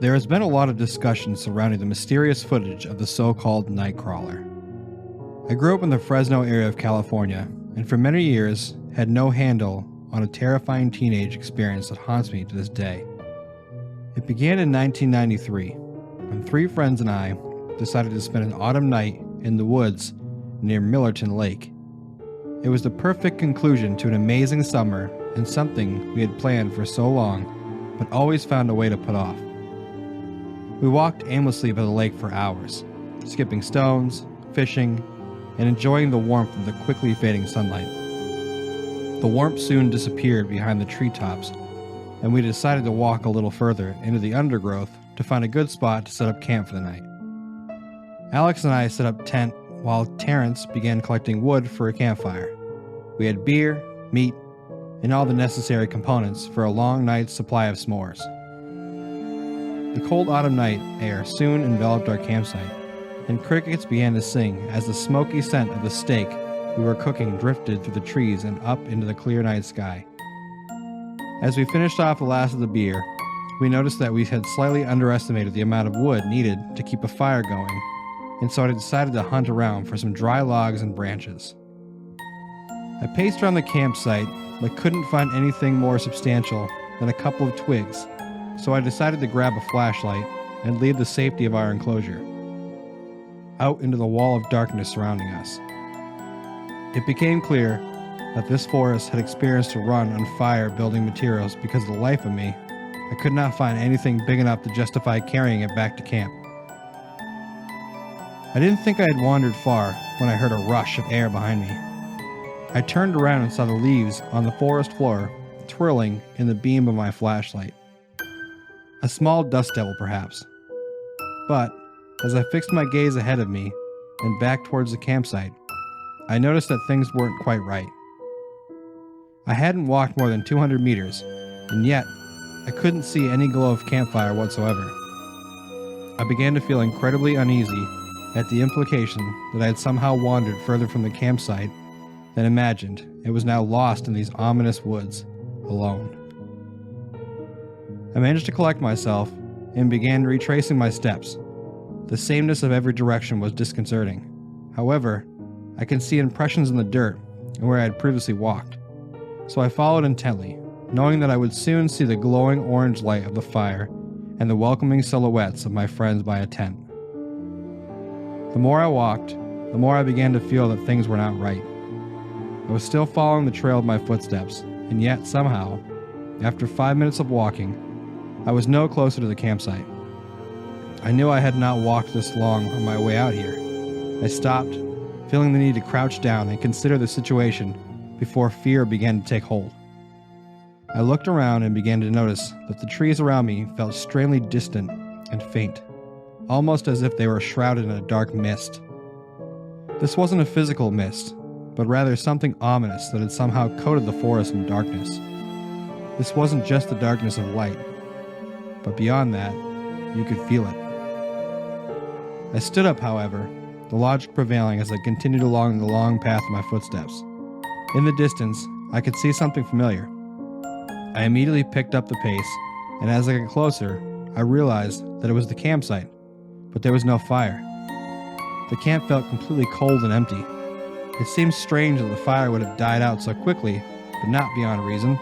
There has been a lot of discussion surrounding the mysterious footage of the so-called Nightcrawler. I grew up in the Fresno area of California, and for many years had no handle on a terrifying teenage experience that haunts me to this day. It began in 1993, when 3 friends and I decided to spend an autumn night in the woods near Millerton Lake. It was the perfect conclusion to an amazing summer and something we had planned for so long, but always found a way to put off. We walked aimlessly by the lake for hours, skipping stones, fishing, and enjoying the warmth of the quickly fading sunlight. The warmth soon disappeared behind the treetops, and we decided to walk a little further into the undergrowth to find a good spot to set up camp for the night. Alex and I set up tent while Terrence began collecting wood for a campfire. We had beer, meat, and all the necessary components for a long night's supply of s'mores. The cold autumn night air soon enveloped our campsite, and crickets began to sing as the smoky scent of the steak we were cooking drifted through the trees and up into the clear night sky. As we finished off the last of the beer, we noticed that we had slightly underestimated the amount of wood needed to keep a fire going, and so I decided to hunt around for some dry logs and branches. I paced around the campsite, but couldn't find anything more substantial than a couple of twigs, so I decided to grab a flashlight and leave the safety of our enclosure out into the wall of darkness surrounding us. It became clear that this forest had experienced a run on fire building materials because of the life of me, I could not find anything big enough to justify carrying it back to camp. I didn't think I had wandered far when I heard a rush of air behind me. I turned around and saw the leaves on the forest floor twirling in the beam of my flashlight. A small dust devil, perhaps. But as I fixed my gaze ahead of me and back towards the campsite, I noticed that things weren't quite right. I hadn't walked more than 200 meters, and yet I couldn't see any glow of campfire whatsoever. I began to feel incredibly uneasy at the implication that I had somehow wandered further from the campsite than imagined and was now lost in these ominous woods, alone. I managed to collect myself and began retracing my steps. The sameness of every direction was disconcerting. However, I could see impressions in the dirt and where I had previously walked, so I followed intently, knowing that I would soon see the glowing orange light of the fire and the welcoming silhouettes of my friends by a tent. The more I walked, the more I began to feel that things were not right. I was still following the trail of my footsteps, and yet somehow, after 5 minutes of walking, I was no closer to the campsite. I knew I had not walked this long on my way out here. I stopped, feeling the need to crouch down and consider the situation before fear began to take hold. I looked around and began to notice that the trees around me felt strangely distant and faint, almost as if they were shrouded in a dark mist. This wasn't a physical mist, but rather something ominous that had somehow coated the forest in darkness. This wasn't just the darkness of light, but beyond that, you could feel it. I stood up, however, the logic prevailing as I continued along the long path of my footsteps. In the distance, I could see something familiar. I immediately picked up the pace, and as I got closer, I realized that it was the campsite, but there was no fire. The camp felt completely cold and empty. It seemed strange that the fire would have died out so quickly, but not beyond reason.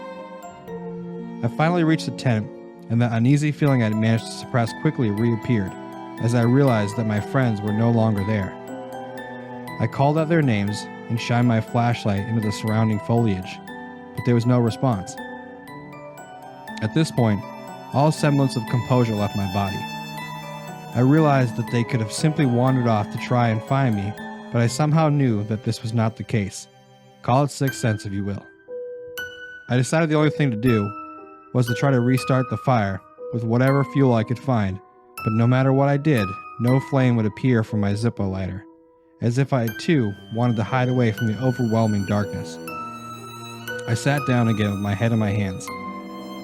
I finally reached the tent, and the uneasy feeling I had managed to suppress quickly reappeared as I realized that my friends were no longer there. I called out their names and shined my flashlight into the surrounding foliage, but there was no response. At this point, all semblance of composure left my body. I realized that they could have simply wandered off to try and find me, but I somehow knew that this was not the case. Call it sixth sense if you will. I decided the only thing to do was to try to restart the fire with whatever fuel I could find, but no matter what I did, no flame would appear from my Zippo lighter, as if I too wanted to hide away from the overwhelming darkness. I sat down again with my head in my hands,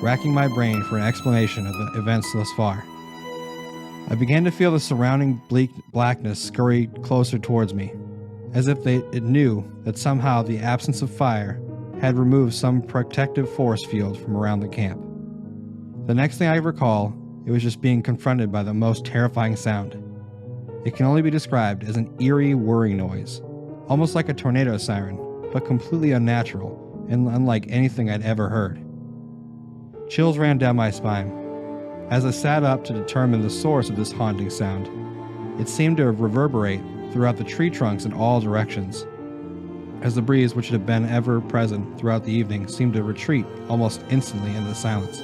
racking my brain for an explanation of the events thus far. I began to feel the surrounding bleak blackness scurry closer towards me, as if it knew that somehow the absence of fire had removed some protective force field from around the camp. The next thing I recall It was just being confronted by the most terrifying sound. It can only be described as an eerie whirring noise, almost like a tornado siren, but completely unnatural and unlike anything I'd ever heard. Chills ran down my spine. As I sat up to determine the source of this haunting sound, it seemed to reverberate throughout the tree trunks in all directions, as the breeze, which had been ever present throughout the evening, seemed to retreat almost instantly into the silence.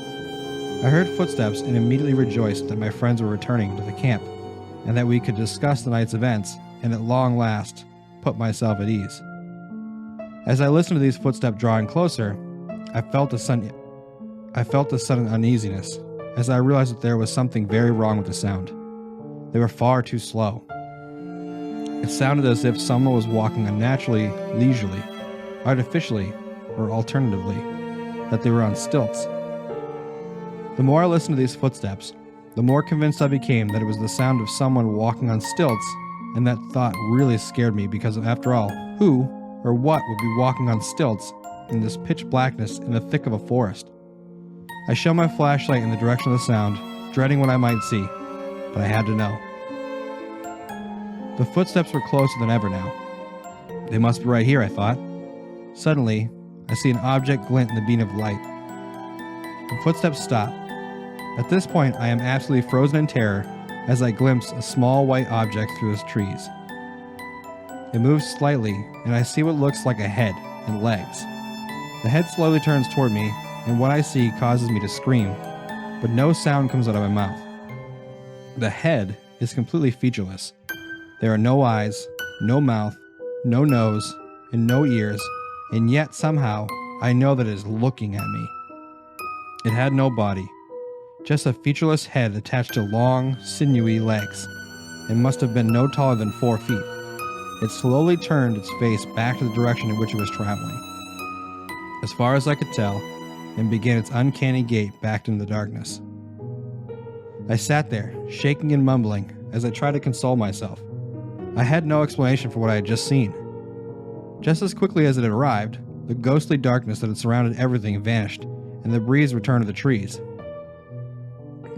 I heard footsteps and immediately rejoiced that my friends were returning to the camp, and that we could discuss the night's events and at long last put myself at ease. As I listened to these footsteps drawing closer, I felt a sudden uneasiness as I realized that there was something very wrong with the sound. They were far too slow. It sounded as if someone was walking unnaturally, leisurely, artificially, or alternatively, that they were on stilts. The more I listened to these footsteps, the more convinced I became that it was the sound of someone walking on stilts, and that thought really scared me because, after all, who or what would be walking on stilts in this pitch blackness in the thick of a forest? I shone my flashlight in the direction of the sound, dreading what I might see, but I had to know. The footsteps were closer than ever now. They must be right here, I thought. Suddenly, I see an object glint in the beam of light. The footsteps stop. At this point, I am absolutely frozen in terror as I glimpse a small white object through the trees. It moves slightly, and I see what looks like a head and legs. The head slowly turns toward me, and what I see causes me to scream, but no sound comes out of my mouth. The head is completely featureless. There are no eyes, no mouth, no nose, and no ears, and yet somehow I know that it is looking at me. It had no body, just a featureless head attached to long, sinewy legs, and must have been no taller than 4 feet. It slowly turned its face back to the direction in which it was traveling, as far as I could tell, and began its uncanny gait back into the darkness. I sat there, shaking and mumbling, as I tried to console myself. I had no explanation for what I had just seen. Just as quickly as it had arrived, the ghostly darkness that had surrounded everything vanished, and the breeze returned to the trees.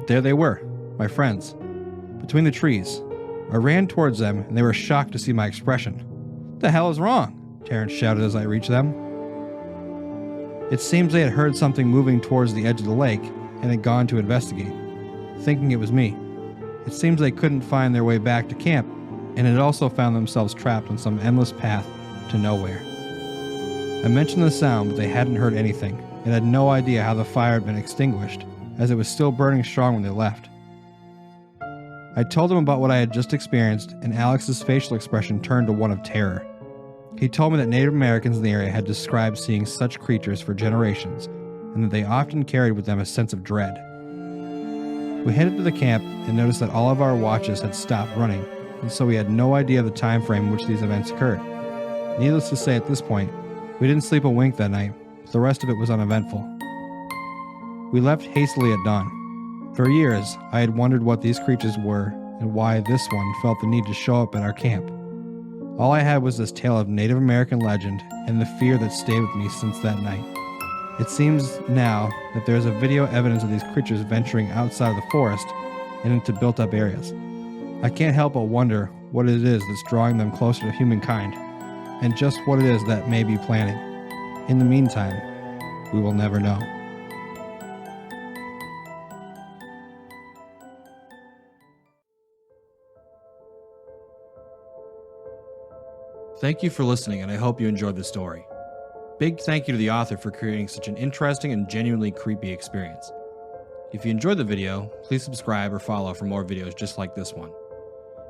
There they were, my friends, between the trees. I ran towards them, and they were shocked to see my expression. "What the hell is wrong?" Terrence shouted as I reached them. It seems they had heard something moving towards the edge of the lake and had gone to investigate, thinking it was me. It seems they couldn't find their way back to camp, and had also found themselves trapped on some endless path to nowhere. I mentioned the sound, but they hadn't heard anything, and had no idea how the fire had been extinguished, as it was still burning strong when they left. I told them about what I had just experienced, and Alex's facial expression turned to one of terror. He told me that Native Americans in the area had described seeing such creatures for generations, and that they often carried with them a sense of dread. We headed to the camp and noticed that all of our watches had stopped running, and so we had no idea of the time frame in which these events occurred. Needless to say, at this point, we didn't sleep a wink that night, but the rest of it was uneventful. We left hastily at dawn. For years, I had wondered what these creatures were and why this one felt the need to show up at our camp. All I had was this tale of Native American legend and the fear that stayed with me since that night. It seems now that there is a video evidence of these creatures venturing outside of the forest and into built-up areas. I can't help but wonder what it is that's drawing them closer to humankind, and just what it is that may be planning. In the meantime, we will never know. Thank you for listening, and I hope you enjoyed the story. Big thank you to the author for creating such an interesting and genuinely creepy experience. If you enjoyed the video, please subscribe or follow for more videos just like this one.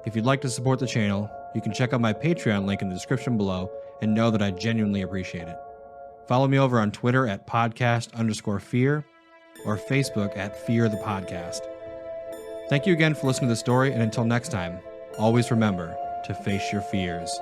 If you'd like to support the channel, you can check out my Patreon link in the description below and know that I genuinely appreciate it. Follow me over on Twitter at podcast_fear or Facebook at Fear the Podcast. Thank you again for listening to the story, and until next time, always remember to face your fears.